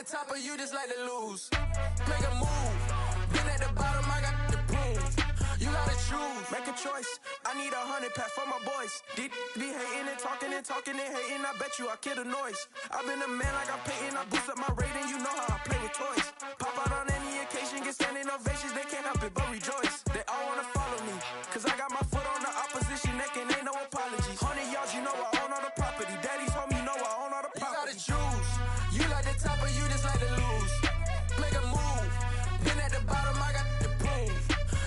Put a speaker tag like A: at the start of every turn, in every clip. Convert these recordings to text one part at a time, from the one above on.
A: top of you just like to lose. Make a move. Been at the bottom, I got the prove. You gotta choose. Make a choice. I need 100 pack for my boys. Be hating and talking and hating. I bet you I kill the noise. I've been a man like I'm Peyton. I boost up my rating. You know how I play with toys. Pop out on any occasion, get standing ovations. They can't help it but rejoice. They all wanna follow me, cause I got my foot on the opposition neck and ain't no apologies. 100 yards, you know I own all the property. Daddy's home, you know I own all the property. You gotta choose. You like the top or you just like to lose. Make a move. Been at the bottom, I got the proof.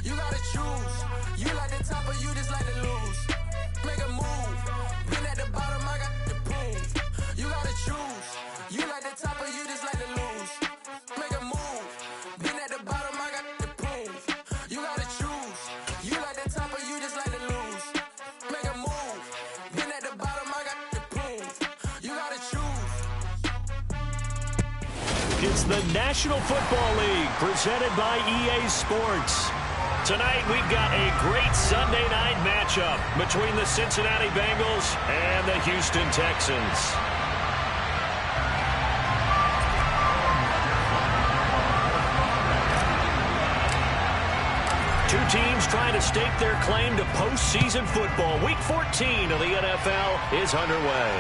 A: You gotta choose. You like the top or you just like to lose. Make a move. Been at the bottom, I got the proof. You gotta choose. You like the top or you just like to lose. Make a move. Been at the bottom, I got the proof. You gotta choose. You like the top or you just like to lose. Make a move. Been at the bottom, I got the proof. You gotta choose.
B: It's the National Football League presented by EA Sports. Tonight we've got a great Sunday night matchup between the Cincinnati Bengals and the Houston Texans. Two teams trying to stake their claim to postseason football. Week 14 of the NFL is underway.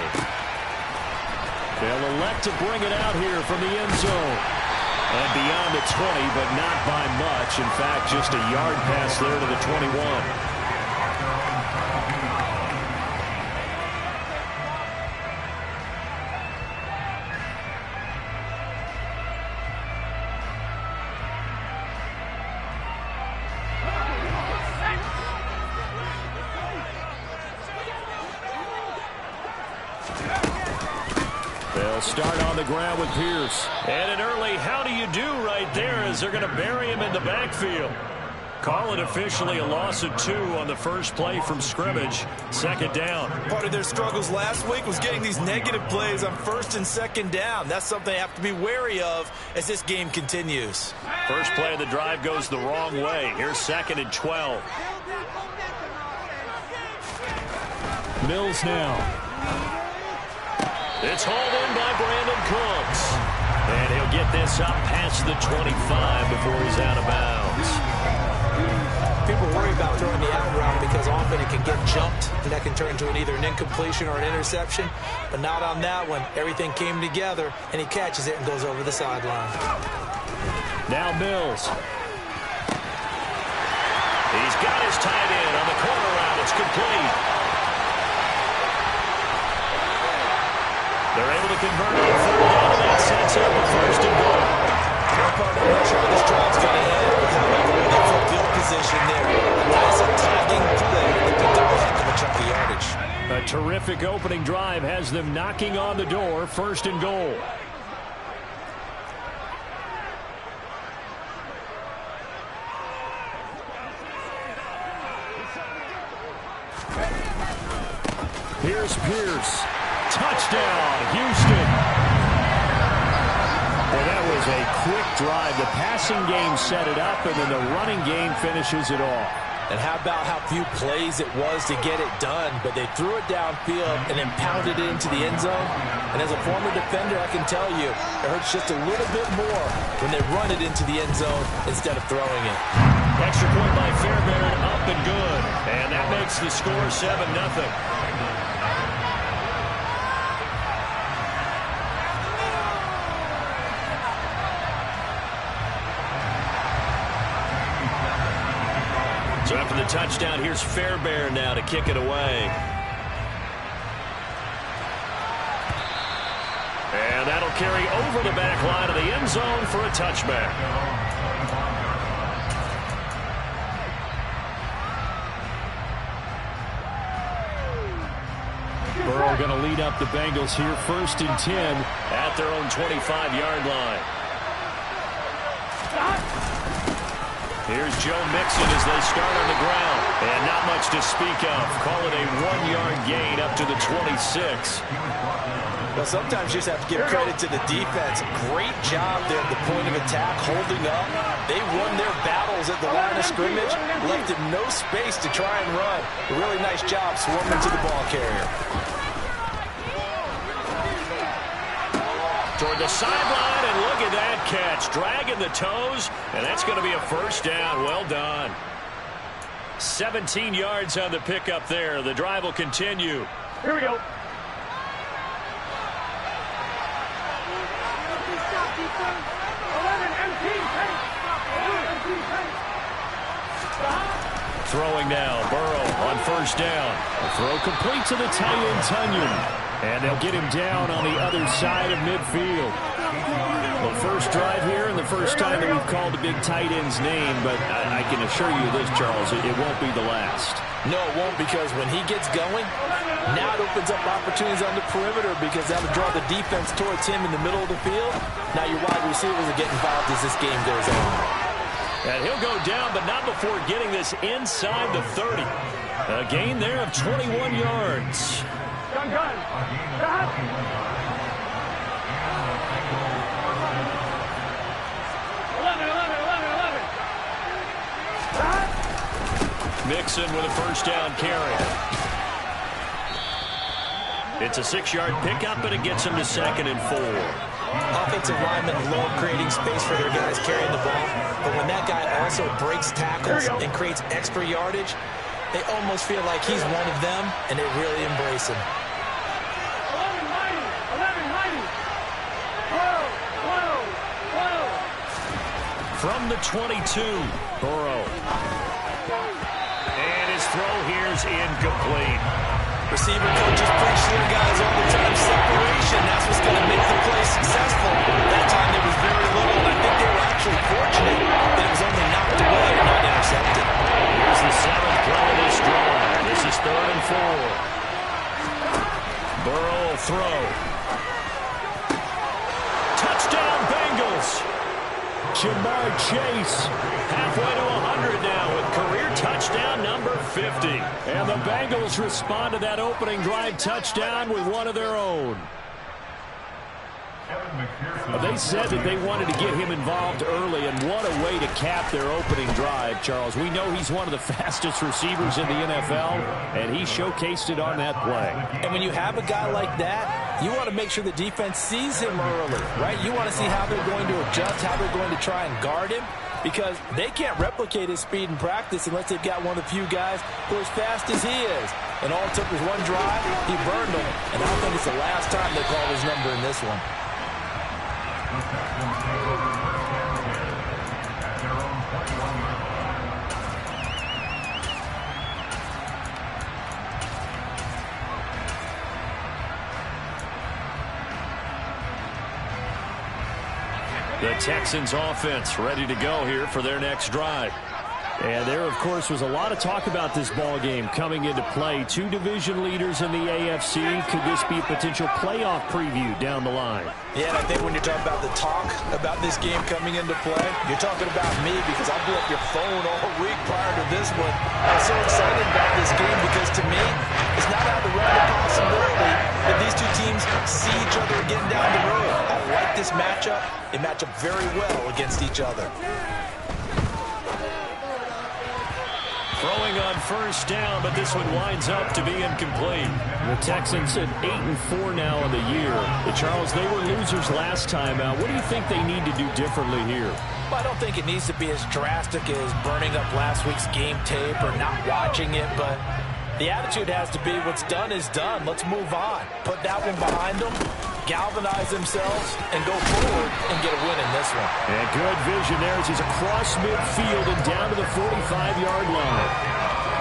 B: They'll elect to bring it out here from the end zone. And beyond the 20, but not by much. In fact, just a yard pass there to the 21. They'll start on the ground with Pierce. And an early how do you do right there as they're going to bury him in the backfield. Call it officially a loss of 2 on the first play from scrimmage. Second down.
C: Part of their struggles last week was getting these negative plays on first and second down. That's something they have to be wary of as this game continues.
B: First play of the drive goes the wrong way. Here's 2nd and 12. Mills now. It's hauled in by Brandon Cooks. And he'll get this up past the 25 before he's out of bounds.
D: People worry about throwing the out route because often it can get jumped, and that can turn into either an incompletion or an interception. But not on that one. Everything came together, and he catches it and goes over the sideline.
B: Now Mills. He's got his tight end on the corner route. It's complete. They're able to convert on 4th down, and that sets up a 1st and goal.
C: One part I'm not sure this drive's going to end, but how about the way they put field position there? A nice attacking play that picked up a heck of a chunk of yardage.
B: A terrific opening drive has them knocking on the door. 1st and goal. Here's Pierce. Touchdown, Houston. Well, that was a quick drive. The passing game set it up, and then the running game finishes it off.
D: And how about how few plays it was to get it done, but they threw it downfield and then pounded it into the end zone. And as a former defender, I can tell you, it hurts just a little bit more when they run it into the end zone instead of throwing it.
B: Extra point by Fairbairn, up and good. And that makes the score 7-0. So after the touchdown, here's Fairbairn now to kick it away. And that'll carry over the back line of the end zone for a touchback. Burrow going to lead up the Bengals here, 1st and 10 at their own 25-yard line. Here's Joe Mixon as they start on the ground. And not much to speak of. Call it a 1-yard gain up to the 26.
D: Well, sometimes you just have to give credit to the defense. Great job there at the point of attack, holding up. They won their battles at the line of scrimmage, left him no space to try and run. A really nice job swarming to the ball carrier.
B: Toward the sideline, and look It's dragging the toes, and that's going to be a first down. Well done. 17 yards on the pickup there. The drive will continue.
E: Here we go.
B: Throwing now, Burrow on first down. The throw complete to the tight end, Tunyon. And they'll get him down on the other side of midfield. Well, first drive here and the first time that we've called the big tight end's name, but I can assure you this, Charles, it won't be the last.
D: No, it won't, because when he gets going, now it opens up opportunities on the perimeter because that'll draw the defense towards him in the middle of the field. Now your wide receivers will get involved as this game goes on.
B: And he'll go down, but not before getting this inside the 30. A gain there of 21 yards.
E: Gun. 11.
B: Mixon with a first down carry. It's a 6-yard pickup, but it gets him to 2nd and 4.
D: Offensive linemen love creating space for their guys carrying the ball, but when that guy also breaks tackles and creates extra yardage, they almost feel like he's one of them, and they really embrace him.
E: 11.
B: From the 22, Burrow. And his throw here's incomplete.
D: Receiver coaches preach to their guys all the time, separation. That's what's going to make the play successful. That time there was very little, and I think they were actually fortunate that it was only knocked away and not intercepted.
B: Here's the 7th play of this drive. This is 3rd and 4. Burrow will throw. Touchdown, Bengals. Jamar Chase halfway to 100 now with career touchdown number 50. And the Bengals respond to that opening drive touchdown with one of their own. They said that they wanted to get him involved early, and what a way to cap their opening drive, Charles. We know he's one of the fastest receivers in the NFL, and he showcased it on that play.
D: And when you have a guy like that, you want to make sure the defense sees him early, right? You want to see how they're going to adjust, how they're going to try and guard him, because they can't replicate his speed in practice unless they've got one of the few guys who are as fast as he is. And all it took was one drive, he burned them, and I don't think it's the last time they call his number in this one.
B: The Texans offense ready to go here for their next drive. And there, of course, was a lot of talk about this ball game coming into play. Two division leaders in the AFC. Could this be a potential playoff preview down the line?
D: Yeah, and I think when you're talking about the talk about this game coming into play, you're talking about me, because I blew up your phone all week prior to this one. I was so excited about this game because, to me, it's not out of the realm of possibility that these two teams see each other again down the road. I like this matchup. They match up very well against each other.
B: Throwing on first down, but this one winds up to be incomplete. The Texans at 8-4 now in the year. Charles, they were losers last time out. What do you think they need to do differently here?
D: Well, I don't think it needs to be as drastic as burning up last week's game tape or not watching it, but the attitude has to be what's done is done. Let's move on. Put that one behind them, galvanize themselves, and go forward and get a win in this one.
B: And good vision there as he's across midfield and down to the 45-yard line.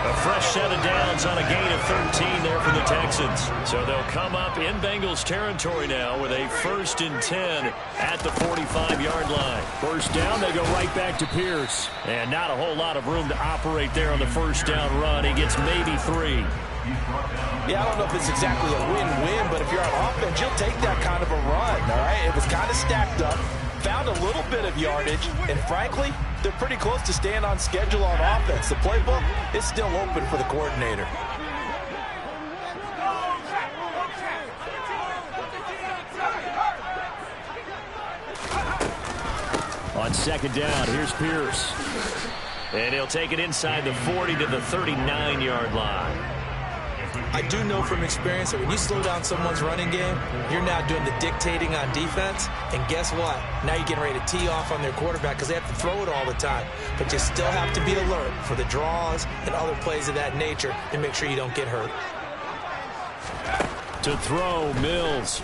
B: A fresh set of downs on a gain of 13 there for the Texans. So they'll come up in Bengals territory now with a 1st and 10 at the 45-yard line. First down, they go right back to Pierce. And not a whole lot of room to operate there on the first down run. He gets maybe 3.
D: Yeah, I don't know if it's exactly a win-win, but if you're on offense, you'll take that kind of a run, all right? It was kind of stacked up, found a little bit of yardage, and frankly, they're pretty close to staying on schedule on offense. The playbook is still open for the coordinator.
B: On second down, here's Pierce. And he'll take it inside the 40 to the 39-yard line.
D: I do know from experience that when you slow down someone's running game, you're now doing the dictating on defense. And guess what? Now you're getting ready to tee off on their quarterback because they have to throw it all the time. But you still have to be alert for the draws and other plays of that nature to make sure you don't get hurt.
B: To throw, Mills.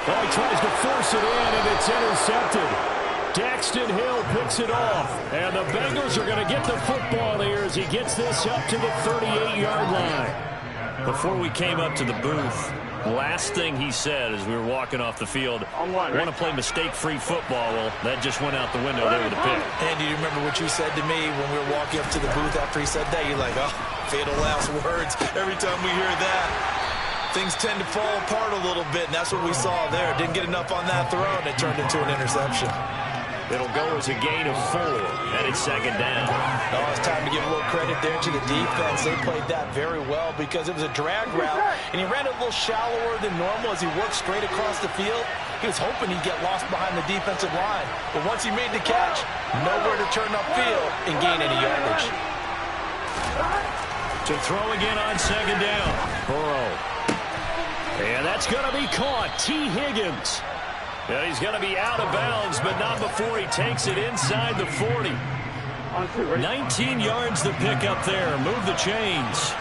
B: Oh, he tries to force it in, and it's intercepted. Daxton Hill picks it off, and the Bengals are going to get the football here as he gets this up to the 38-yard line. Before we came up to the booth, last thing he said as we were walking off the field, I want to play mistake-free football. Well, that just went out the window there with the pick.
D: Andy, you remember what you said to me when we were walking up to the booth after he said that? You're like, oh, fatal last words. Every time we hear that, things tend to fall apart a little bit, and that's what we saw there. Didn't get enough on that throw, and it turned into an interception.
B: It'll go as a gain of 4, and it's second down.
D: Oh, it's time to give a little credit there to the defense. They played that very well because it was a drag route, and he ran a little shallower than normal as he worked straight across the field. He was hoping he'd get lost behind the defensive line, but once he made the catch, nowhere to turn upfield and gain any yardage.
B: To throw again on second down. Burrow. And that's going to be caught. T. Higgins. And he's going to be out of bounds, but not before he takes it inside the 40. 19 yards the pick up there. Move the chains.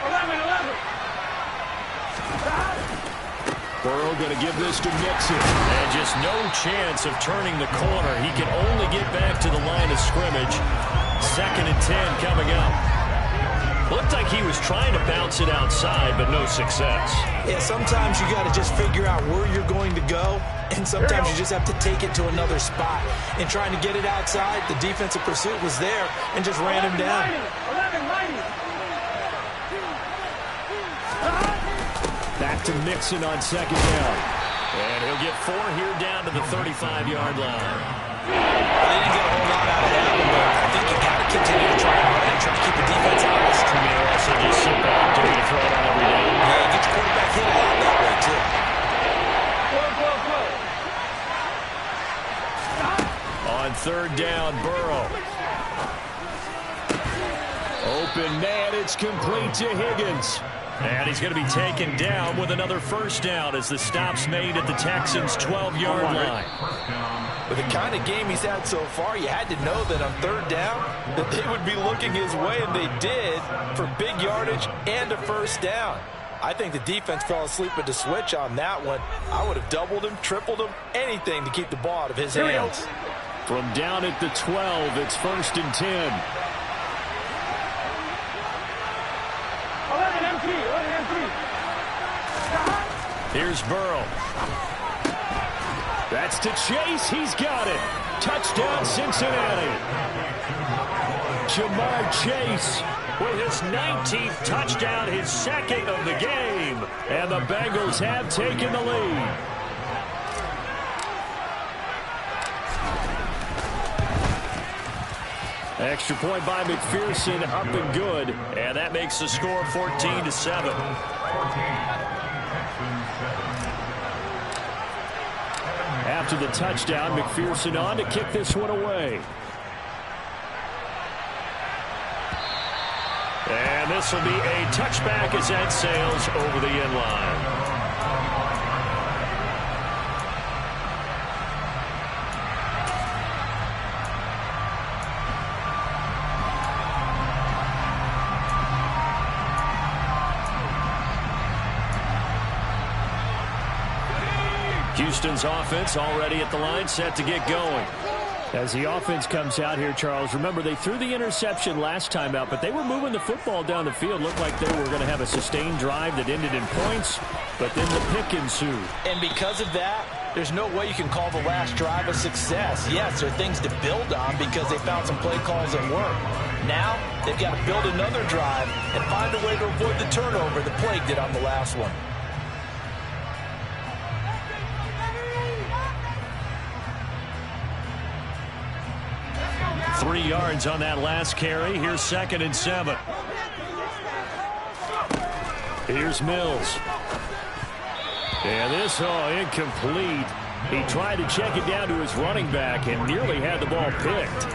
E: 11.
B: Burrow going to give this to Mixon. And just no chance of turning the corner. He can only get back to the line of scrimmage. 2nd and 10 coming up. Looked like he was trying to bounce it outside, but no success.
D: Yeah, sometimes you got to just figure out where you're going to go, and sometimes you just have to take it to another spot. And trying to get it outside, the defensive pursuit was there and just ran him down.
E: 11.
B: Back to Mixon on second down. And he'll get 4 here down to the 35-yard line.
D: Well, they didn't get a whole lot out of that one, but I think you got to continue to try and try to keep the defense honest.
B: I mean, also just sit back, do you throw it on every day.
D: Yeah, get your quarterback hit a lot that way, too.
B: On third down, Burrow. Open man, it's complete to Higgins. And he's going to be taken down with another first down as the stop's made at the Texans' 12-yard line.
D: With the kind of game he's had so far, you had to know that on third down that they would be looking his way, and they did, for big yardage and a first down. I think the defense fell asleep at the switch on that one. I would have doubled him, tripled him, anything to keep the ball out of his hands.
B: From down at the 12, it's 1st and 10.
E: 11 MT.
B: Here's Burrow. That's to Chase. He's got it. Touchdown, Cincinnati. Jamar Chase with his 19th touchdown, his 2nd of the game. And the Bengals have taken the lead. Extra point by McPherson, up and good. And that makes the score 14-7. After the touchdown, McPherson on to kick this one away. And this will be a touchback as that sails over the end line. Houston's offense already at the line, set to get going. As the offense comes out here, Charles, remember they threw the interception last time out, but they were moving the football down the field. Looked like they were going to have a sustained drive that ended in points, but then the pick ensued.
D: And because of that, there's no way you can call the last drive a success. Yes, there are things to build on because they found some play calls that work. Now, they've got to build another drive and find a way to avoid the turnover the Plague did on the last one.
B: 3 yards on that last carry. Here's 2nd and 7. Here's Mills. And this, incomplete. He tried to check it down to his running back and nearly had the ball picked.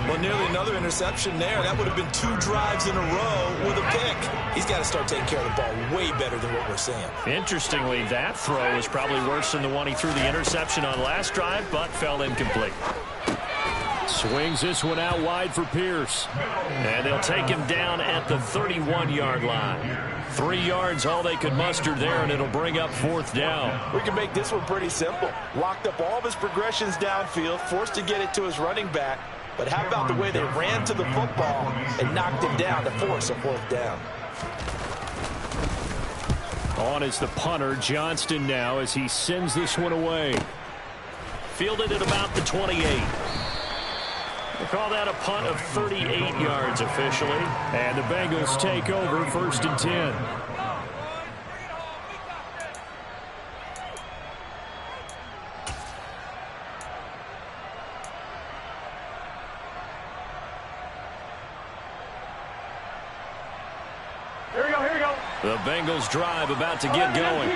C: Well, nearly another interception there. That would have been 2 drives in a row with a pick. He's got to start taking care of the ball way better than what we're seeing.
B: Interestingly, that throw was probably worse than the one he threw the interception on last drive, but fell incomplete. Swings this one out wide for Pierce. And they'll take him down at the 31-yard line. 3 yards, all they could muster there, and it'll bring up 4th down.
D: We can make this one pretty simple. Locked up all of his progressions downfield, forced to get it to his running back. But how about the way they ran to the football and knocked him down to force a 4th down?
B: On is the punter, Johnston now, as he sends this one away. Fielded at about the 28. We'll call that a punt of 38 yards officially. And the Bengals take over 1st and 10.
E: Here we go.
B: The Bengals drive about to get going.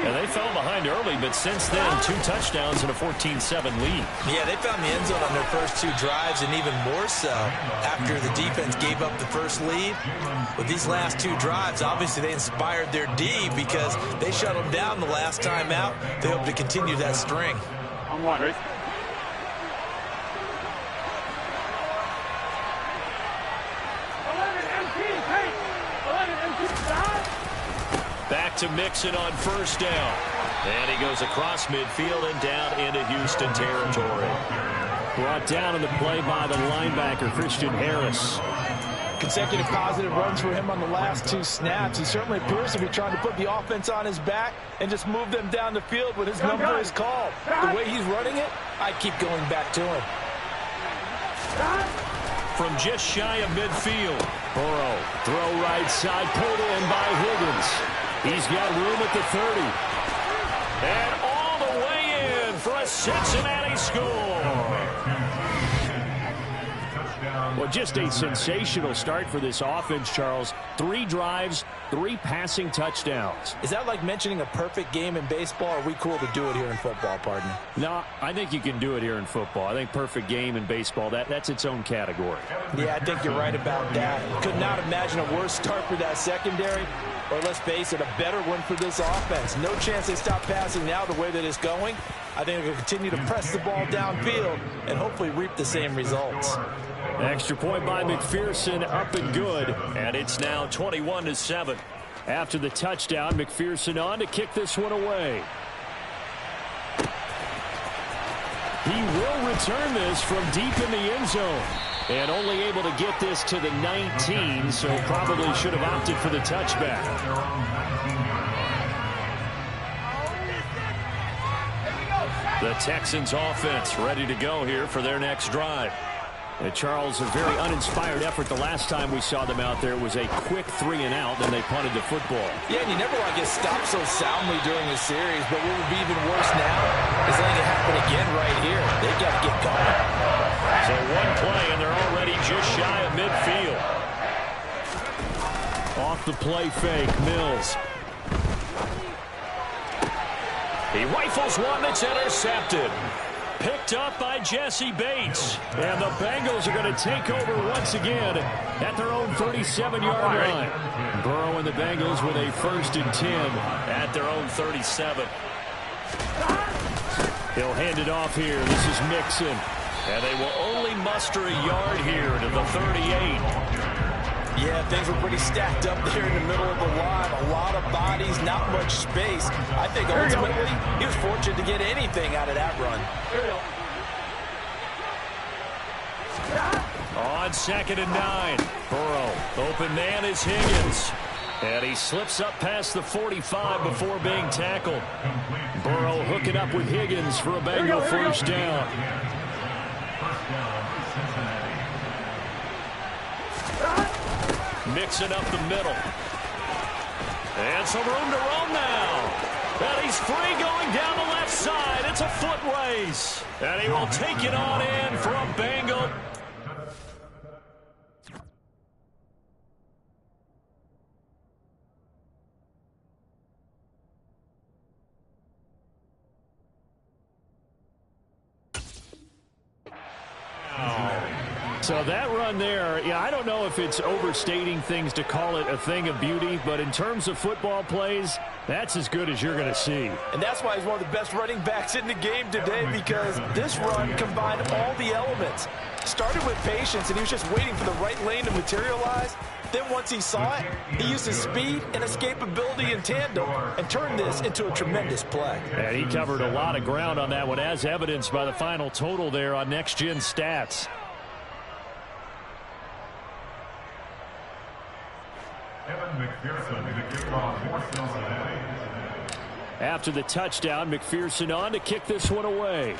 B: And they fell behind early, but since then, 2 touchdowns and a 14-7 lead.
C: Yeah, they found the end zone on their first 2 drives, and even more so after the defense gave up the first lead. With these last 2 drives, obviously they inspired their D because they shut them down the last time out. They hope to continue that string.
E: I'm one, right?
B: Back to Mixon on 1st down. And he goes across midfield and down into Houston territory. Brought down in the play by the linebacker, Christian Harris.
D: Consecutive positive runs for him on the last 2 snaps. He certainly appears to be trying to put the offense on his back and just move them down the field when his number is called. The way he's running it, I keep going back to him.
B: From just shy of midfield, Burrow, throw right side, pulled in by Higgins. He's got room at the 30. And all the way in for a Cincinnati score. Well, just a sensational start for this offense, Charles. 3 drives, 3 passing touchdowns.
D: Is that like mentioning a perfect game in baseball, or are we cool to do it here in football, partner?
B: No, I think you can do it here in football. I think perfect game in baseball, that's its own category.
D: Yeah, I think you're right about that. Could not imagine a worse start for that secondary, or let's face it, a better one for this offense. No chance they stop passing now the way that it's going. I think they'll continue to press the ball downfield and hopefully reap the same results.
B: Extra point by McPherson, up and good, and it's now 21-7. After the touchdown, McPherson on to kick this one away. He will return this from deep in the end zone, and only able to get this to the 19, so probably should have opted for the touchback. The Texans offense ready to go here for their next drive. Charles, a very uninspired effort the last time we saw them out there. It was a quick 3-and-out, then they punted the football.
D: Yeah, and you never want to get stopped so soundly during the series, but what would be even worse now is letting it happen again right here. They've got to get going.
B: So 1 play, and they're already just shy of midfield. Off the play fake, Mills. He rifles one that's intercepted. Picked up by Jesse Bates. And the Bengals are going to take over once again at their own 37-yard line. Burrow and the Bengals with a 1st and 10 at their own 37. He'll hand it off here. This is Mixon. And they will only muster a yard here to the 38.
D: Yeah, things were pretty stacked up there in the middle of the line. A lot of bodies, not much space. I think ultimately he was fortunate to get anything out of that run.
B: On 2nd and 9. Burrow. Open man is Higgins. And he slips up past the 45 before being tackled. Burrow hooking up with Higgins for a Bengal 1st down. Mixing up the middle. And some room to roam now. And he's free going down the left side. It's a foot race. And he will take it on in for a Bengal. So that run there, yeah, I don't know if it's overstating things to call it a thing of beauty, but in terms of football plays, that's as good as you're going to see.
D: And that's why he's one of the best running backs in the game today, because this run combined all the elements. Started with patience, and he was just waiting for the right lane to materialize. Then once he saw it, he used his speed and escapability in tandem and turned this into a tremendous play.
B: And he covered a lot of ground on that one, as evidenced by the final total there on Next Gen Stats. After the touchdown, McPherson on to kick this one away.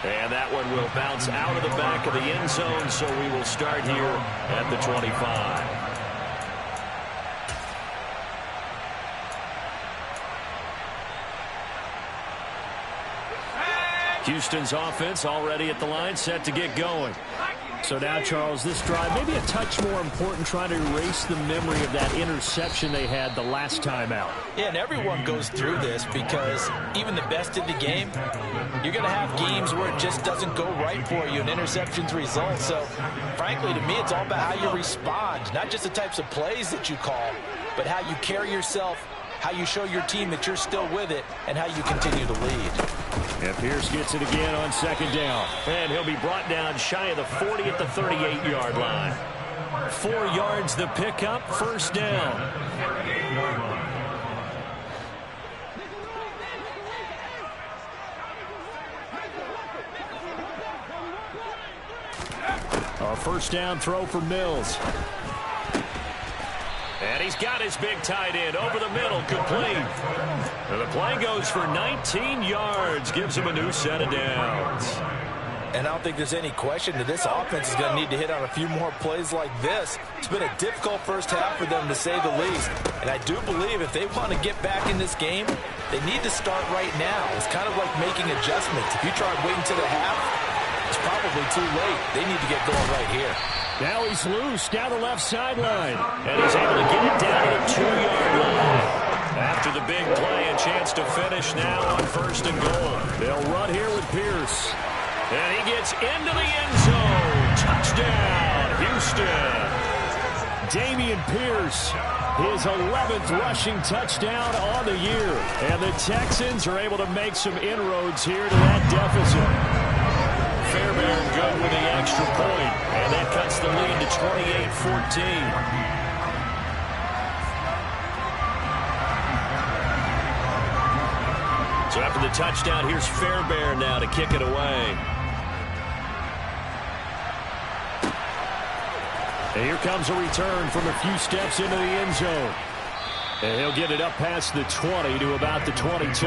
B: And that one will bounce out of the back of the end zone, so we will start here at the 25. Houston's offense already at the line, set to get going. So now, Charles, this drive maybe a touch more important, trying to erase the memory of that interception they had the last time out.
D: Yeah, and everyone goes through this, because even the best in the game, you're going to have games where it just doesn't go right for you and interceptions result. So, frankly, to me, it's all about how you respond, not just the types of plays that you call, but how you carry yourself, how you show your team that you're still with it, and how you continue to lead.
B: And Pierce gets it again on second down. And he'll be brought down shy of the 40 at the 38-yard line. 4 yards the pickup, first down. A first down throw for Mills. And he's got his big tight end over the middle, complete. And the play goes for 19 yards, gives him a new set of downs.
D: And I don't think there's any question that this offense is going to need to hit on a few more plays like this. It's been a difficult first half for them, to say the least. And I do believe if they want to get back in this game, they need to start right now. It's kind of like making adjustments. If you try waiting to the half, it's probably too late. They need to get going right here.
B: Now he's loose down the left sideline. And he's able to get it down to the 2-yard line. After the big play, a chance to finish now on first and goal. They'll run here with Pierce. And he gets into the end zone. Touchdown, Houston. Damian Pierce, his 11th rushing touchdown on the year. And the Texans are able to make some inroads here to that deficit. Fairbairn good with the extra point, and that cuts the lead to 28-14. So after the touchdown, here's Fairbairn now to kick it away. And here comes a return from a few steps into the end zone. And he'll get it up past the 20 to about the 22.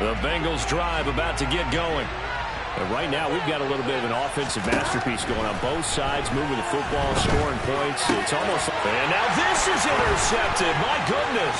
B: The Bengals drive about to get going. And right now, we've got a little bit of an offensive masterpiece going on both sides, moving the football, scoring points. It's almost like... And now this is intercepted. My goodness.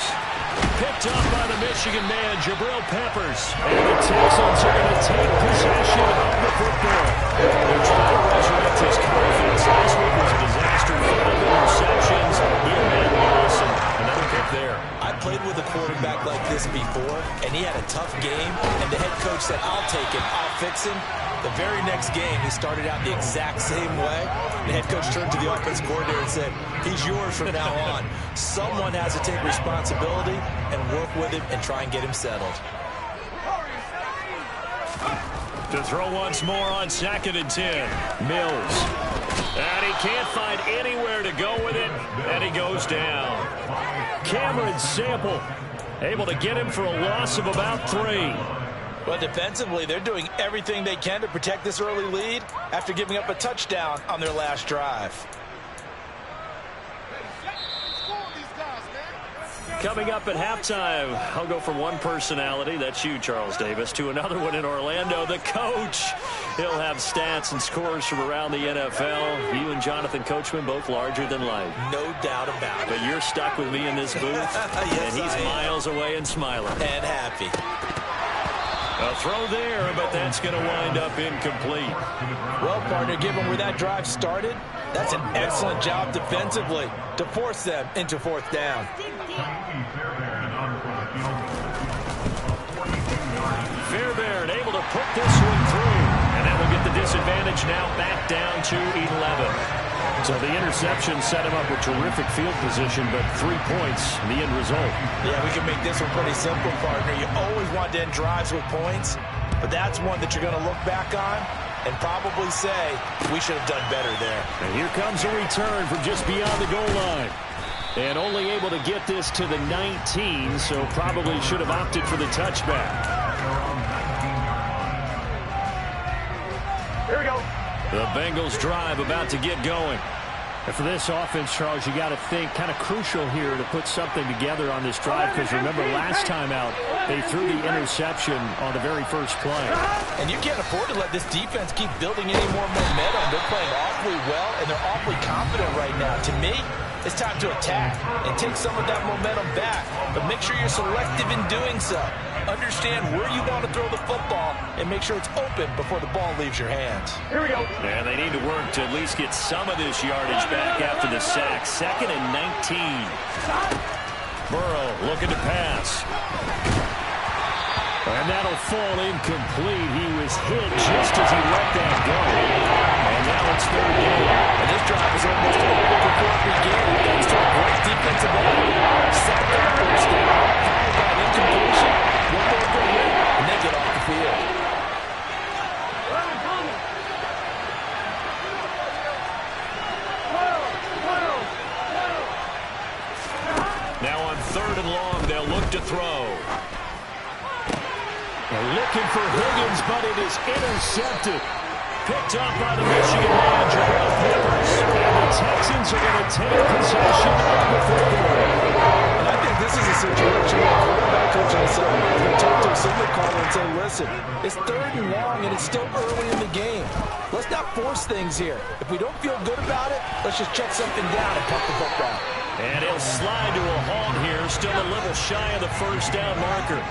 B: Picked up by the Michigan man, Jabril Peppers. And the Texans are going to take possession of the football. They're trying to resurrect his confidence. Last week was a disaster full of interceptions. Here, man, Lawson, another pick there.
D: I played with a quarterback like this before, and he had a tough game, and the head coach said, I'll take him, I'll fix him. The very next game, he started out the exact same way. The head coach turned to the offensive coordinator and said, he's yours from now on. Someone has to take responsibility and work with him and try and get him settled.
B: To throw once more on 2nd and 10. Mills. And he can't find anywhere to go with it, and he goes down. Cameron Sample able to get him for a loss of about 3.
D: But defensively, they're doing everything they can to protect this early lead after giving up a touchdown on their last drive.
B: Coming up at halftime, I'll go from one personality, that's you, Charles Davis, to another one in Orlando, the coach. He'll have stats and scores from around the NFL. You and Jonathan Coachman, both larger than life.
D: No doubt about it.
B: But you're stuck with me in this booth,
D: yes,
B: and he's miles away and smiling.
D: And happy.
B: A throw there, but that's going to wind up incomplete.
D: Well, partner, given where that drive started, that's an excellent job defensively to force them into fourth down.
B: Fairbairn able to put this one through, and that will get the disadvantage now back down to 11. So the interception set him up with terrific field position, but 3 points, the end result.
D: Yeah, we can make this one pretty simple, partner. You always want to end drives with points, but that's one that you're going to look back on and probably say, we should have done better there.
B: And here comes a return from just beyond the goal line. And only able to get this to the 19, so probably should have opted for the touchback.
E: Here we go.
B: The Bengals drive about to get going. And for this offense, Charles, you got to think kind of crucial here to put something together on this drive, because remember last time out they threw the interception on the very first play.
D: And you can't afford to let this defense keep building any more momentum. They're playing awfully well, and they're awfully confident right now. To me, it's time to attack and take some of that momentum back, but make sure you're selective in doing so. Understand where you want to throw the football and make sure it's open before the ball leaves your hands.
E: Here we go.
B: And they need to work to at least get some of this yardage back after the sack. 2nd and 19. Burrow looking to pass. And that'll fall incomplete. He was hit just as he let that go. And now it's 3rd down.
D: And this drive is almost over before it began. Thanks to a great defensive effort. Second first down, followed by an incompletion. One more good hit, and they get off the field.
B: Now on 3rd and long, they'll look to throw. They're looking for Higgins, but it is intercepted. Picked up by the Michigan man, Jabril Peppers. And the Texans are going to take possession of the football.
D: And I think this is a situation where the quarterback coach on the sideline is going to talk to a signal caller and say, listen, it's 3rd and long and it's still early in the game. Let's not force things here. If we don't feel good about it, let's just check something down and pump the football.
B: And he'll slide to a halt here, still a little shy of the first down marker.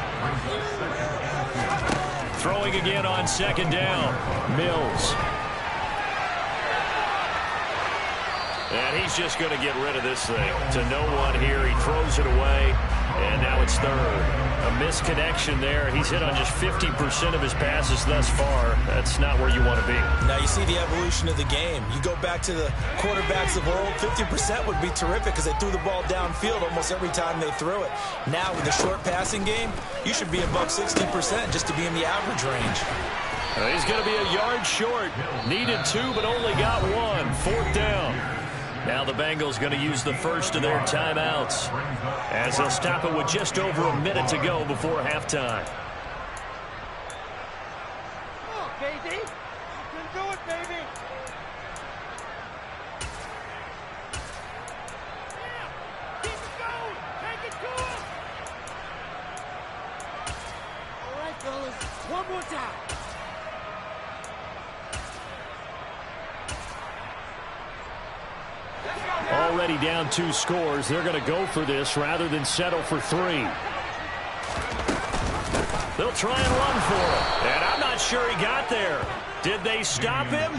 B: Throwing again on 2nd down. Mills. And he's just going to get rid of this thing. To no one here. He throws it away. And now it's 3rd. A misconnection there. He's hit on just 50% of his passes thus far. That's not where you want to be.
D: Now you see the evolution of the game. You go back to the quarterbacks of old, 50% would be terrific because they threw the ball downfield almost every time they threw it. Now with the short passing game, you should be above 60% just to be in the average range.
B: He's going to be a yard short. Needed 2, but only got 1. 4th down. Now the Bengals going to use the first of their timeouts as they'll stop it with just over a minute to go before halftime.
F: Come on, KD. You can do it, baby. Yeah, keep it going. Take it to him. All right, fellas. One more time.
B: Already down 2 scores. They're going to go for this rather than settle for 3. They'll try and run for it. And I'm not sure he got there. Did they stop him?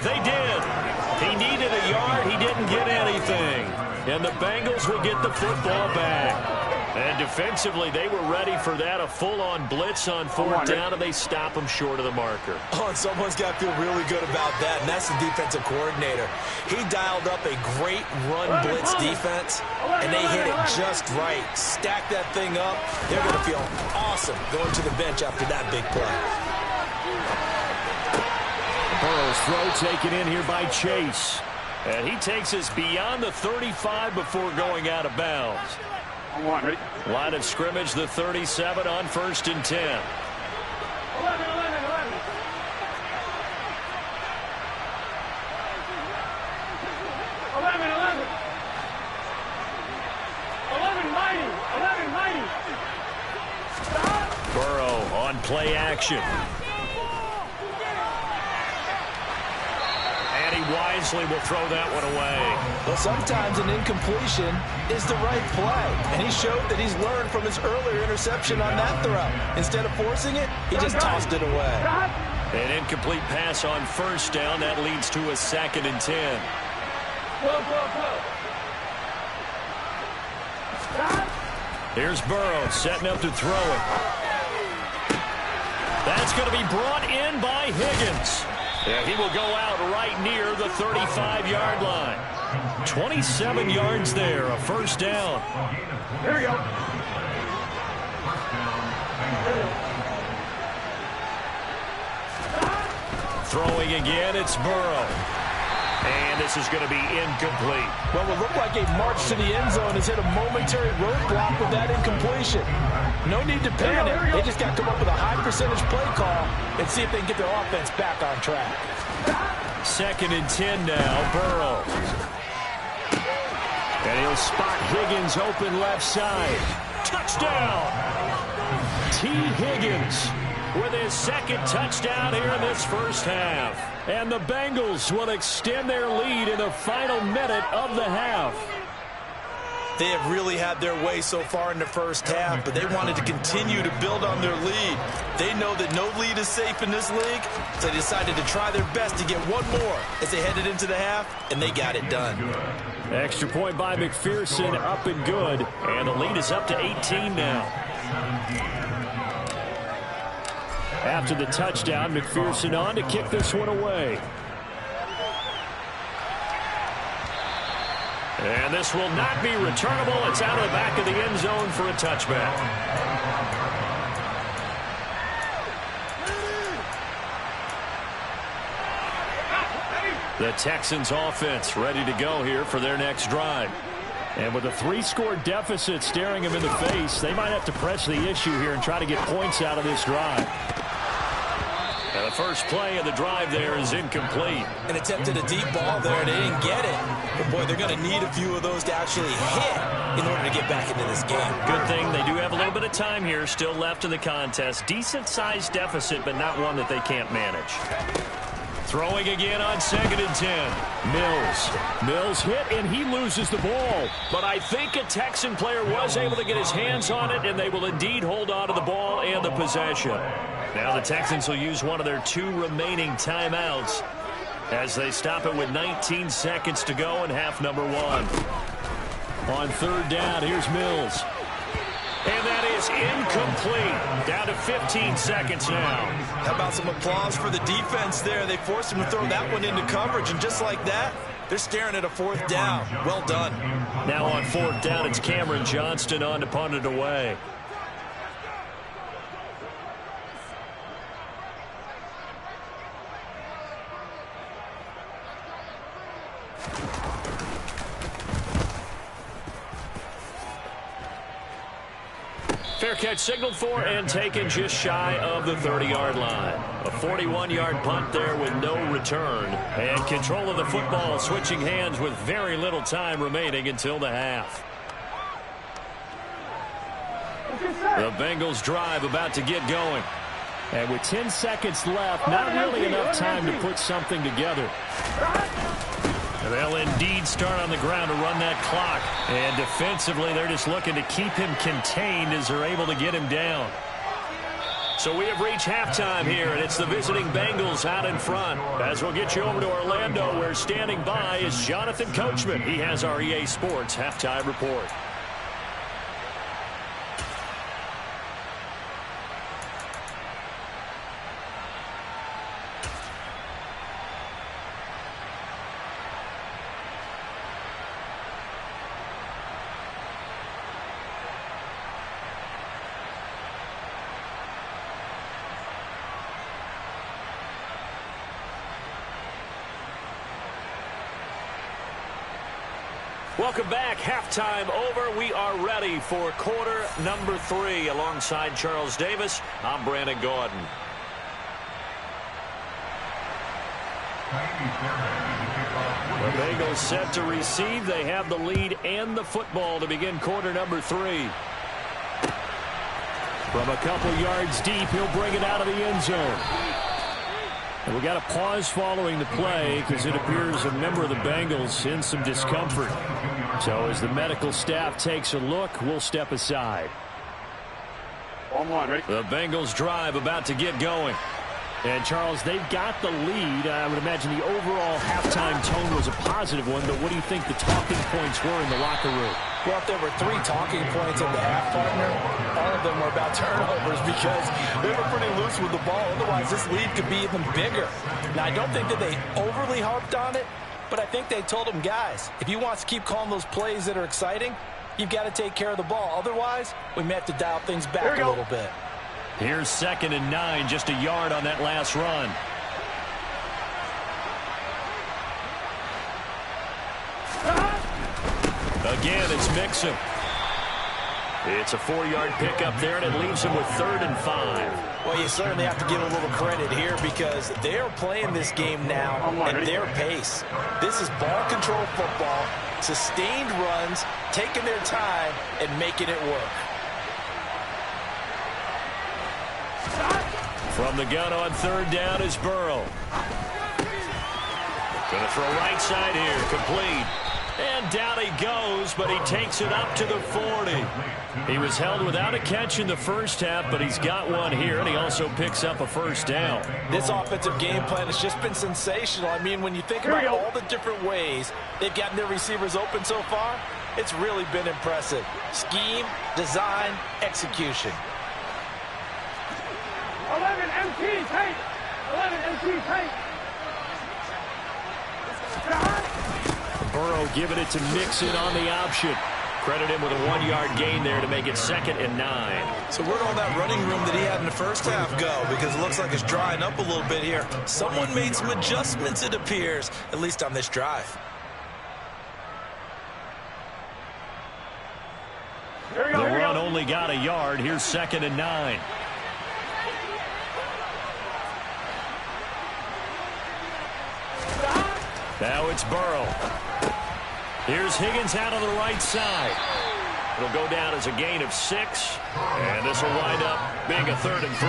B: They did. He needed a yard. He didn't get anything. And the Bengals will get the football back. And defensively, they were ready for that. A full-on blitz on 4th down, and they stop him short of the marker.
D: Oh, and someone's got to feel really good about that, and that's the defensive coordinator. He dialed up a great run blitz defense, and they hit it just right. Stack that thing up. They're going to feel awesome going to the bench after that big play.
B: Burrow's throw taken in here by Chase. And he takes us beyond the 35 before going out of bounds.
E: Ready?
B: Line of scrimmage, the 37 on 1st and 10.
E: 11. 11 mighty.
B: Burrow on play action. And he wisely will throw that one away.
D: Well, sometimes an incompletion is the right play, and he showed that he's learned from his earlier interception on that throw. Instead of forcing it, he just tossed it away.
B: An incomplete pass on first down. That leads to a 2nd and 10. Here's Burrow setting up to throw it. That's going to be brought in by Higgins. Yeah, he will go out right near the 35-yard line. 27 yards there, a first down.
E: Here we go.
B: Throwing again, it's Burrow. And this is going to be incomplete.
D: Well, what looked like a march to the end zone has hit a momentary roadblock with that incompletion. No need to panic. They just got to come up with a high percentage play call and see if they can get their offense back on track.
B: 2nd and 10 now, Burrow. And he'll spot Higgins open left side. Touchdown! T. Higgins with his 2nd touchdown here in this first half. And the Bengals will extend their lead in the final minute of the half.
C: They have really had their way so far in the first half, but they wanted to continue to build on their lead. They know that no lead is safe in this league, so they decided to try their best to get one more as they headed into the half, and they got it done.
B: Extra point by McPherson, up and good, and the lead is up to 18 now. After the touchdown, McPherson on to kick this one away. And this will not be returnable. It's out of the back of the end zone for a touchback. The Texans offense ready to go here for their next drive. And with a 3-score deficit staring them in the face, they might have to press the issue here and try to get points out of this drive. And the first play of the drive there is incomplete.
C: An attempted a deep ball there. They didn't get it. But, boy, they're going to need a few of those to actually hit in order to get back into this game.
B: Good thing they do have a little bit of time here still left in the contest. Decent-sized deficit, but not one that they can't manage. Throwing again on 2nd and 10. Mills hit, and he loses the ball. But I think a Texan player was able to get his hands on it, and they will indeed hold on to the ball and the possession. Now the Texans will use one of their 2 remaining timeouts as they stop it with 19 seconds to go in half number 1. On 3rd down, here's Mills. And that is incomplete. Down to 15 seconds now.
C: How about some applause for the defense there? They forced him to throw that one into coverage, and just like that, they're staring at a 4th down. Well done.
B: Now on 4th down, it's Cameron Johnston on to punt it away. Fair catch signaled for and taken just shy of the 30-yard line. A 41-yard punt there with no return. And control of the football switching hands with very little time remaining until the half. The Bengals drive about to get going. And with 10 seconds left, not really enough time to put something together. And they'll indeed start on the ground to run that clock. And defensively, they're just looking to keep him contained as they're able to get him down. So we have reached halftime here, and it's the visiting Bengals out in front. As we'll get you over to Orlando, where standing by is Jonathan Coachman. He has our EA Sports halftime report. Welcome back. Halftime over. We are ready for quarter number 3. Alongside Charles Davis, I'm Brandon Gordon. The Bengals set to receive. They have the lead and the football to begin quarter number 3. From a couple yards deep, he'll bring it out of the end zone. And we got a pause following the play because it appears a member of the Bengals in some discomfort. So as the medical staff takes a look, we'll step aside.
E: 1-1, ready?
B: The Bengals drive about to get going. And, Charles, they've got the lead. I would imagine the overall halftime tone was a positive one, but what do you think the talking points were in the locker room?
D: Well, if there were 3 talking points at the half, partner, all of them were about turnovers because they were pretty loose with the ball. Otherwise, this lead could be even bigger. Now, I don't think that they overly harped on it, but I think they told them, guys, if you want to keep calling those plays that are exciting, you've got to take care of the ball. Otherwise, we may have to dial things back a little bit.
B: Here's 2nd and 9, just a yard on that last run. Again, it's Mixon. It's a 4-yard pickup there, and it leaves him with 3rd and 5.
D: Well, you certainly have to give a little credit here because they're playing this game now at their pace. This is ball control football, sustained runs, taking their time, and making it work.
B: From the gun on 3rd down is Burrow. Going to throw right side here, complete. And down he goes, but he takes it up to the 40. He was held without a catch in the first half, but he's got one here, and he also picks up a 1st down.
D: This offensive game plan has just been sensational. I mean, when you think about all the different ways they've gotten their receivers open so far, it's really been impressive. Scheme, design, execution.
E: 11 MT, take! 11 MT, take!
B: Burrow giving it to Mixon on the option. Credit him with a 1-yard gain there to make it 2nd and 9.
C: So where'd all that running room that he had in the first half go? Because it looks like it's drying up a little bit here. Someone made some adjustments, it appears, at least on this drive.
B: The run only got a yard. Here's 2nd and 9. Now it's Burrow. Here's Higgins out on the right side. It'll go down as a gain of 6, and this will wind up being a 3rd and 3.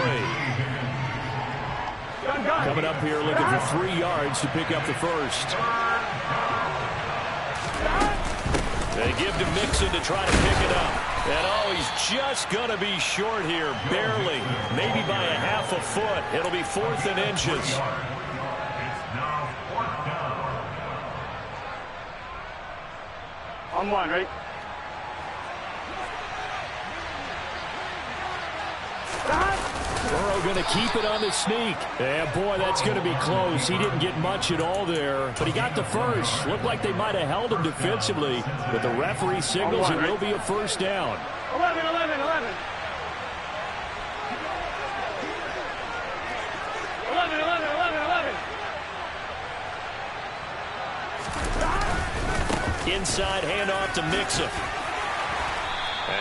B: Coming up here looking for 3 yards to pick up the 1st. They give to Mixon to try to pick it up. And oh, he's just going to be short here, barely, maybe by a half a foot. It'll be 4th and inches.
E: 1-1, ready?
B: Burrow going to keep it on the sneak. Yeah, boy, that's going to be close. He didn't get much at all there, but he got the 1st. Looked like they might have held him defensively, but the referee signals it will be a 1st down.
E: 11, 11, 11. 11, 11, 11, 11.
B: Inside handoff to Mixon.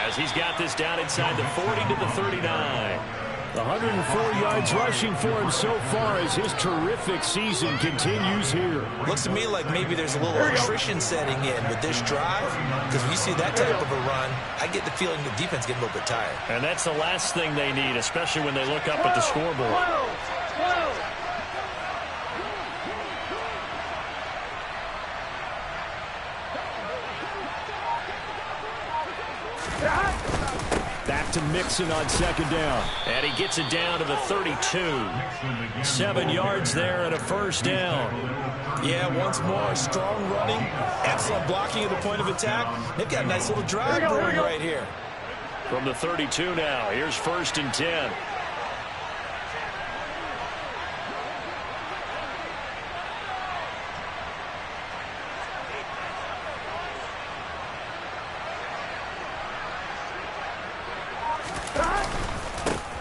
B: As he's got this down inside the 40 to the 39. 104 yards rushing for him so far as his terrific season continues here.
C: Looks to me like maybe there's a little attrition setting in with this drive, because when you see that type of a run, I get the feeling the defense getting a little bit tired.
B: And that's the last thing they need, especially when they look up at the scoreboard.
E: 12.
B: Back to Mixon on 2nd down. And he gets it down to the 32. 7 yards there and a 1st down.
C: Yeah, once more, strong running, excellent blocking at the point of attack. They've got a nice little drive brewing right here.
B: From the 32 now, here's 1st and 10.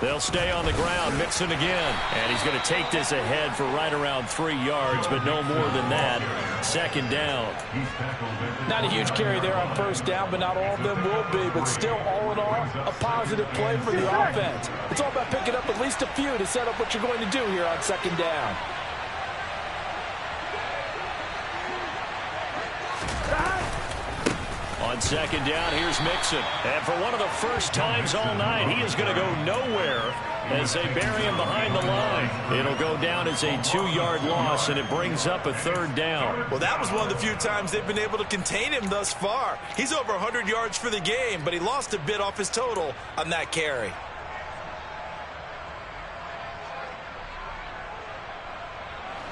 B: They'll stay on the ground. Mixon again. And he's going to take this ahead for right around 3 yards, but no more than that. 2nd down.
D: Not a huge carry there on 1st down, but not all of them will be. But still, all in all, a positive play for the offense. It's all about picking up at least a few to set up what you're going to do here on 2nd down.
B: On On second down, here's Mixon. And for one of the first times all night, he is going to go nowhere as they bury him behind the line. It'll go down as a 2-yard loss, and it brings up a third down.
C: Well, that was one of the few times they've been able to contain him thus far. He's over 100 yards for the game, but he lost a bit off his total on that carry.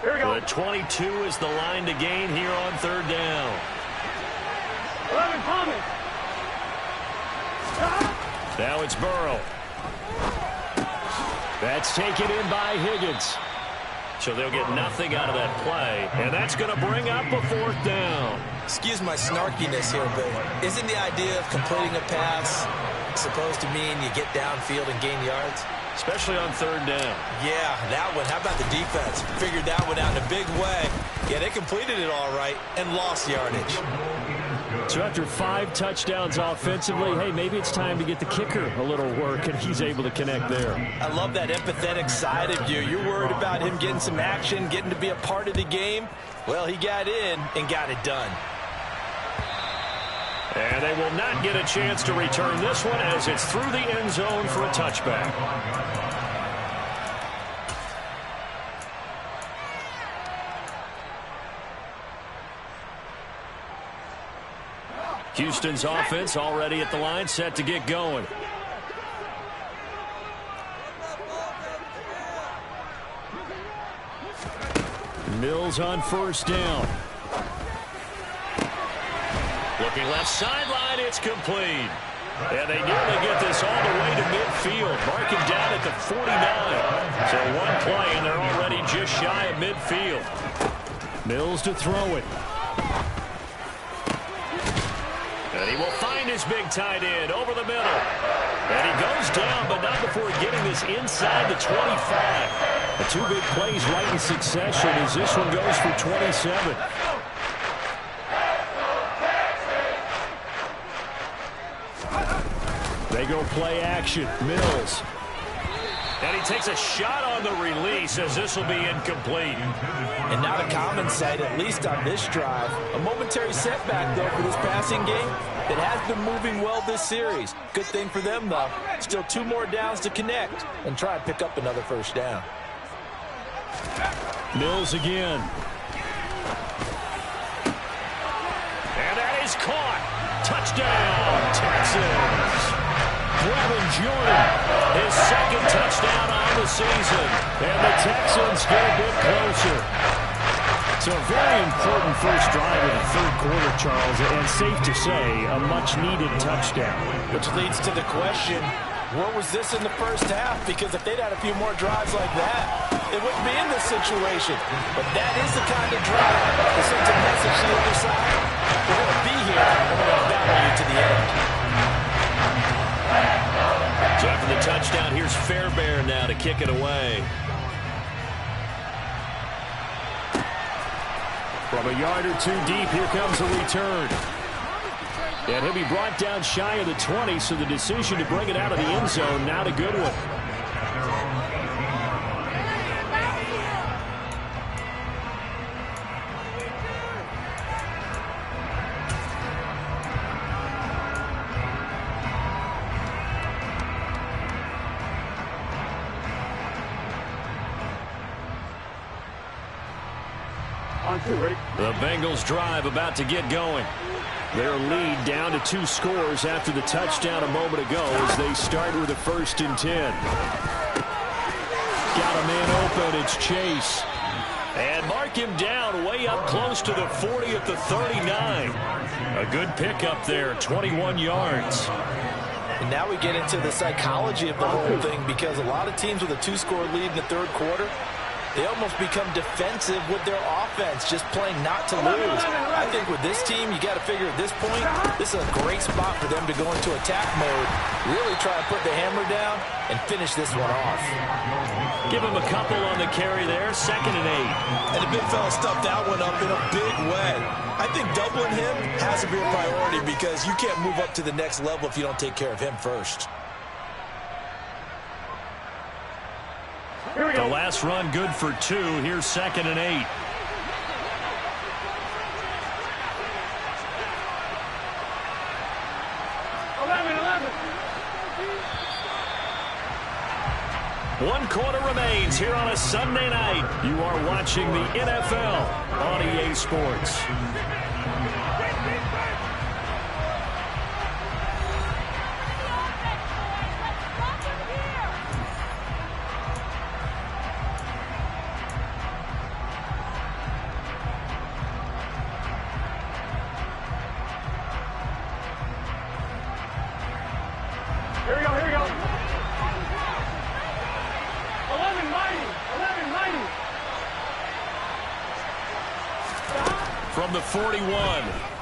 B: Here we go. The 22 is the line to gain here on third down.
E: 11 coming.
B: Now it's Burrow. That's taken in by Higgins. So they'll get nothing out of that play, and that's going to bring up a fourth down.
C: Excuse my snarkiness here, but isn't the idea of completing a pass supposed to mean you get downfield and gain yards?
B: Especially on third down.
C: Yeah, that one. How about the defense? Figured that one out in a big way. Yeah, they completed it all right and lost yardage.
B: So after 5 touchdowns offensively, hey, maybe it's time to get the kicker a little work, and he's able to connect there.
D: I love that empathetic side of you. You're worried about him getting some action, getting to be a part of the game. Well, he got in and got it done.
B: And they will not get a chance to return this one as it's through the end zone for a touchback. Houston's offense already at the line, set to get going. Mills on first down. Looking left sideline, it's complete. And they nearly get this all the way to midfield. Mark him down at the 49. So one play, and they're already just shy of midfield. Mills to throw it. And he will find his big tight end over the middle. And he goes down, but not before getting this inside the 25. The 2 big plays right in succession as this one goes for 27. They go play action. Mills. And he takes a shot on the release as this will be incomplete.
D: And not a common sight, at least on this drive. A momentary setback, though, for this passing game that has been moving well this series. Good thing for them, though. Still 2 more downs to connect and try and pick up another first down.
B: Mills again. And that is caught. Touchdown, Texans. Brevin Jordan, his second touchdown on the season. And the Texans get a bit closer. So a very important first drive of the third quarter, Charles, and safe to say, a much-needed touchdown.
D: Which leads to the question, what was this in the first half? Because if they'd had a few more drives like that, they wouldn't be in this situation. But that is the kind of drive that sends a message to the other side. We're going to be here, and we're going to battle you to the end.
B: So after the touchdown, here's Fairbairn now to kick it away. From a yard or 2 deep, here comes a return. And he'll be brought down shy of the 20, so the decision to bring it out of the end zone, not a good one. The Bengals drive about to get going. Their lead down to 2 scores after the touchdown a moment ago as they start with a 1st and 10. Got a man open, it's Chase. And mark him down way up close to the 40 at the 39. A good pickup there, 21 yards.
D: And now we get into the psychology of the whole thing, because a lot of teams with a 2-score lead in the third quarter, they almost become defensive with their offense, just playing not to lose. I think with this team, you got to figure at this point, this is a great spot for them to go into attack mode, really try to put the hammer down and finish this one off.
B: Give him a couple on the carry there, 2nd and 8.
C: And the big fella stuffed that one up in a big way. I think doubling him has to be a priority because you can't move up to the next level if you don't take care of him first.
B: The last run good for 2. Here's 2nd and 8. 1 quarter remains here on a Sunday night. You are watching the NFL on EA Sports.
E: Here we go, here we go. 1190, 1190.
B: From the 41,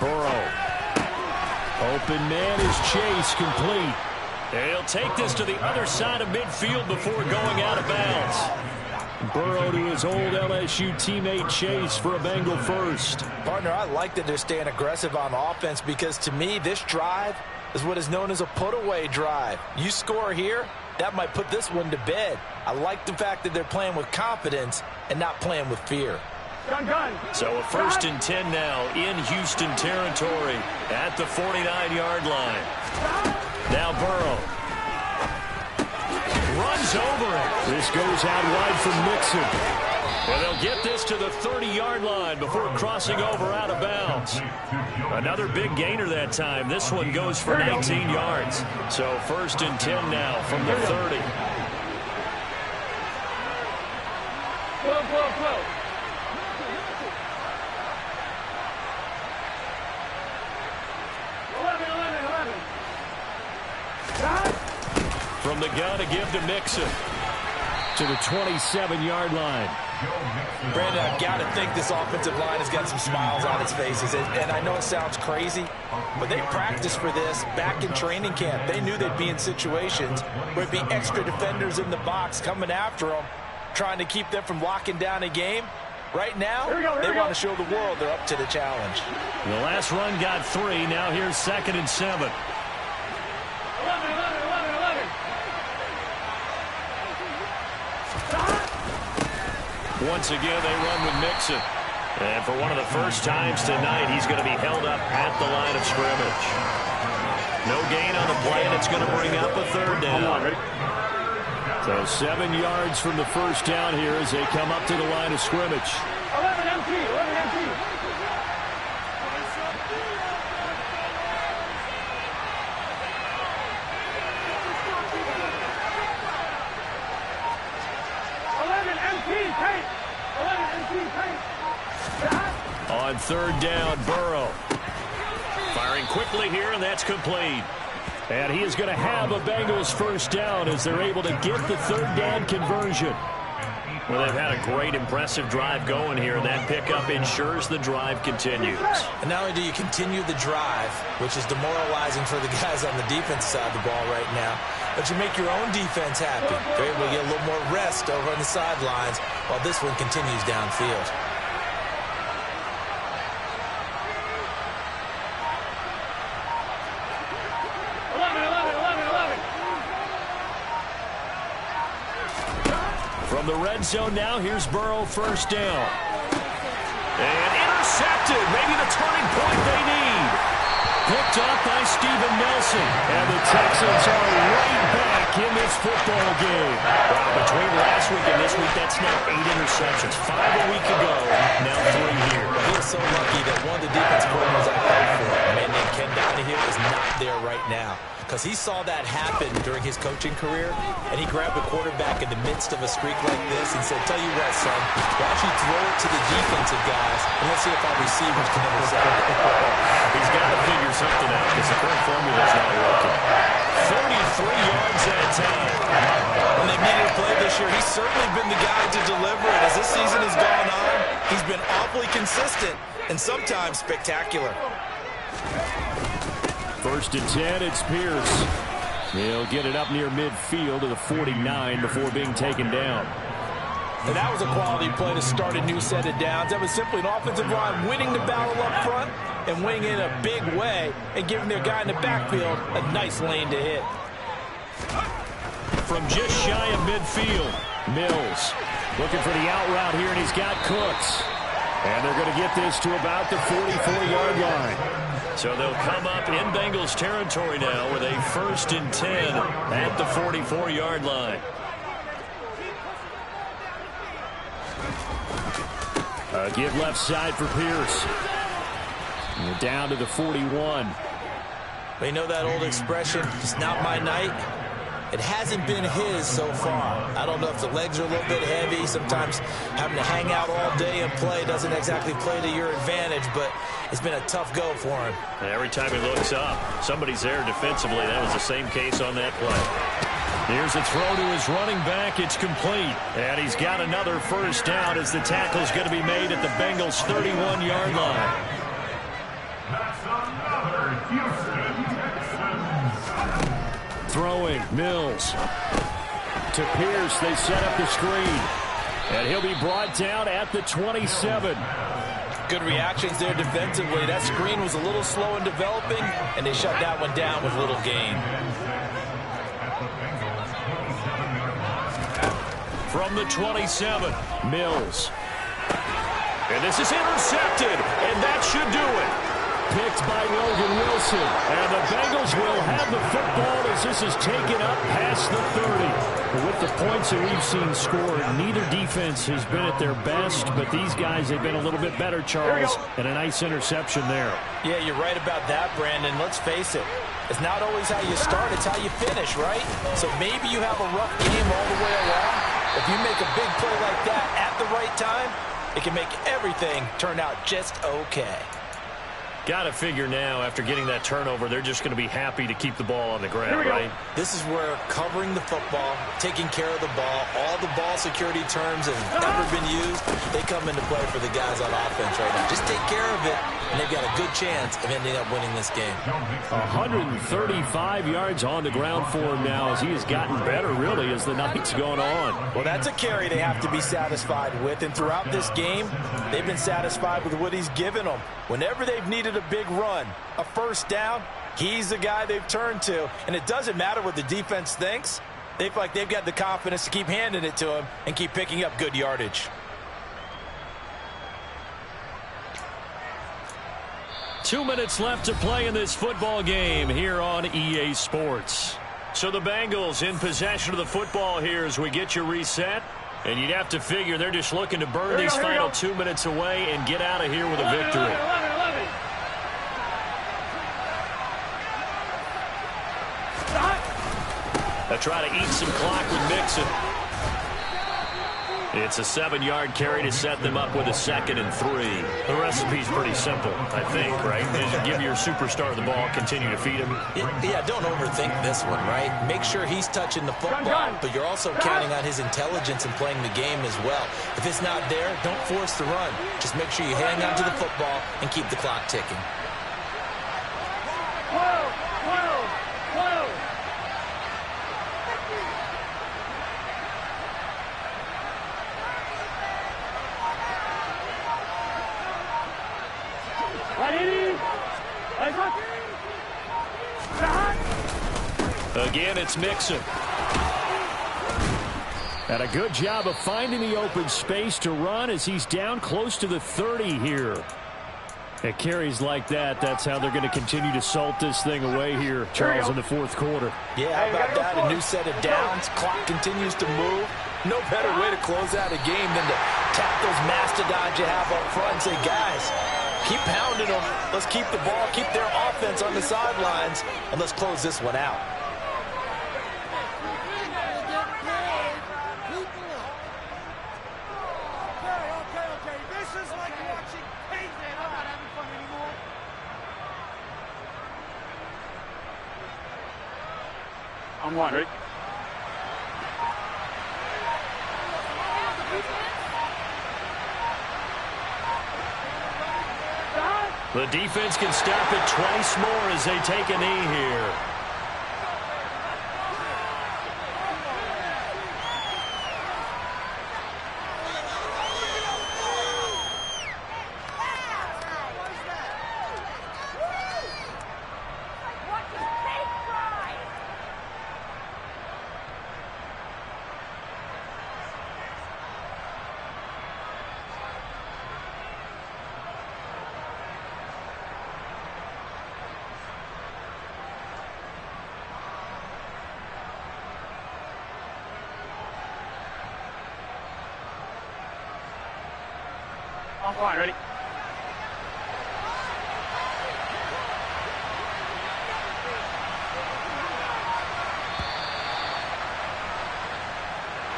B: Burrow. Open man is Chase, complete. He'll take this to the other side of midfield before going out of bounds. Burrow to his old LSU teammate Chase for a Bengal first.
D: Partner, I like that they're staying aggressive on offense because to me, this drive is what is known as a put-away drive. You score here, that might put this one to bed. I like the fact that they're playing with confidence and not playing with fear.
E: Gun.
B: So a 1st and 10 now in Houston territory at the 49-yard line. Now Burrow runs over it. This goes out wide from Mixon. And they'll get this to the 30-yard line before crossing over out of bounds. Another big gainer that time. This one goes for 19 yards. So 1st and 10 now from the 30.
E: Flow. 11.
B: From the gun to give to Mixon. To the 27-yard line.
D: Brandon, I've got to think this offensive line has got some smiles on its faces. And I know it sounds crazy, but they practiced for this back in training camp. They knew they'd be in situations where it'd be extra defenders in the box coming after them, trying to keep them from locking down a game. Right now, they want to show the world they're up to the challenge.
B: The last run got 3. Now here's 2nd and 7.
E: 11.
B: Once again, they run with Mixon. And for one of the first times tonight, he's going to be held up at the line of scrimmage. No gain on the play, and it's going to bring up a 3rd down. So 7 yards from the first down here as they come up to the line of scrimmage.
E: 11 empty.
B: On 3rd down, Burrow. Firing quickly here, and that's complete. And he is going to have a Bengals 1st down as they're able to get the 3rd down conversion. Well, they've had a great, impressive drive going here, and that pickup ensures the drive continues.
D: And not only do you continue the drive, which is demoralizing for the guys on the defense side of the ball right now, but you make your own defense happy. They're able to get a little more rest over on the sidelines while this one continues downfield.
B: From the red zone now, here's Burrow 1st down. And intercepted. Maybe the turning point they need. Picked up by Steven Nelson. And the Texans are right back in this football game. Well, between last week and this week, that's now 8 interceptions. 5 a week ago, now 3 here.
D: He is so lucky that one of the defense coordinators I played for, a man named Ken Donahue, is not there right now. Because he saw that happen during his coaching career, and he grabbed the quarterback in the midst of a streak like this and said, tell you what, son, why don't you throw it to the defensive guys, and let's see if our receivers can intercept.
B: He's got to figure something out because the current formula is not working. 33 yards that time.
D: When they needed a play this year, he's certainly been the guy to deliver it. As this season has gone on, he's been awfully consistent and sometimes spectacular.
B: 1st and 10, it's Pierce. He'll get it up near midfield to the 49 before being taken down.
D: And that was a quality play to start a new set of downs. That was simply an offensive line winning the battle up front and winning in a big way and giving their guy in the backfield a nice lane to hit.
B: From just shy of midfield, Mills looking for the out route here, and he's got Cooks. And they're going to get this to about the 44-yard line. So they'll come up in Bengals territory now with a 1st and 10 at the 44-yard line. Give left side for Pierce. And we're down to the 41.
C: They know that old expression, it's not my night. It hasn't been his so far. I don't know if the legs are a little bit heavy. Sometimes having to hang out all day and play doesn't exactly play to your advantage, but it's been a tough go for him.
B: And every time he looks up, somebody's there defensively. That was the same case on that play. Here's a throw to his running back. It's complete. And he's got another first down as the tackle's going to be made at the Bengals' 31-yard line.
G: That's another Houston Texans.
B: Throwing, Mills. To Pierce, they set up the screen. And he'll be brought down at the 27.
D: Good reactions there defensively. That screen was a little slow in developing, and they shut that one down with little gain.
B: From the 27, Mills. And this is intercepted, and that should do it. Picked by Logan Wilson. And the Bengals will have the football as this is taken up past the 30. With the points that we've seen scored, neither defense has been at their best, but these guys have been a little bit better, Charles, and a nice interception there.
D: Yeah, you're right about that, Brandon. Let's face it. It's not always how you start, it's how you finish, right? So maybe you have a rough game all the way along. If you make a big play like that at the right time, it can make everything turn out just okay.
B: Got to figure now, after getting that turnover, they're just going to be happy to keep the ball on the ground, right?
C: This is where covering the football, taking care of the ball, all the ball security terms have never been used. They come into play for the guys on offense right now. Just take care of it, and they've got a good chance of ending up winning this game.
B: 135 yards on the ground for him now as he has gotten better, really, as the night's gone on.
D: Well, that's a carry they have to be satisfied with, and throughout this game, they've been satisfied with what he's given them. Whenever they've needed a big run, a first down, he's the guy they've turned to. And it doesn't matter what the defense thinks. They feel like they've got the confidence to keep handing it to him and keep picking up good yardage.
B: Two minutes left to play in this football game here on EA Sports. So the Bengals in possession of the football here as we get you reset. And you'd have to figure they're just looking to burn these final 2 minutes away and get out of here with a victory.
E: 11.
B: They try to eat some clock with Mixon. It's a 7-yard carry to set them up with a 2nd and 3. The recipe's pretty simple, I think, right? Just give your superstar the ball, continue to feed him.
C: Yeah, don't overthink this one, right? Make sure he's touching the football, but you're also counting on his intelligence in playing the game as well. If it's not there, don't force the run. Just make sure you hang on to the football and keep the clock ticking.
E: 12.
B: Again, it's Mixon. And a good job of finding the open space to run as he's down close to the 30 here. At carries like that, that's how they're going to continue to salt this thing away here, Charles, in the fourth quarter.
D: Yeah, how about that? A new set of downs. Clock continues to move. No better way to close out a game than to tap those mastodons you have up front and say, guys, keep pounding them. Let's keep the ball, keep their offense on the sidelines, and let's close this one out.
F: Okay. This is like watching cavemen. I'm not having fun anymore.
E: I'm one, right?
B: The defense can stop it twice more as they take a knee here.
E: All right, ready?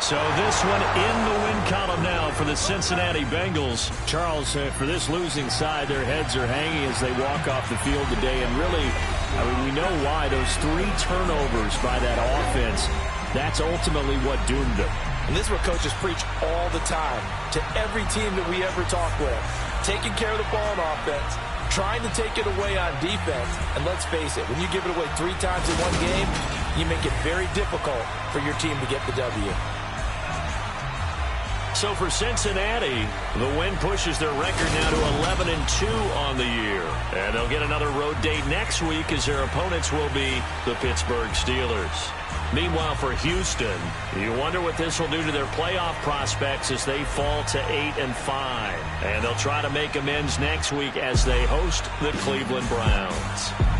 B: So this one in the win column now for the Cincinnati Bengals. Charles, for this losing side, their heads are hanging as they walk off the field today. And really, I mean, we know why. Those 3 turnovers by that offense, that's ultimately what doomed them.
D: And this is what coaches preach all the time to every team that we ever talk with. Taking care of the ball on offense, trying to take it away on defense. And let's face it, when you give it away 3 times in one game, you make it very difficult for your team to get the W.
B: So for Cincinnati, the win pushes their record now to 11-2 on the year. And they'll get another road date next week as their opponents will be the Pittsburgh Steelers. Meanwhile, for Houston, you wonder what this will do to their playoff prospects as they fall to 8-5. And they'll try to make amends next week as they host the Cleveland Browns.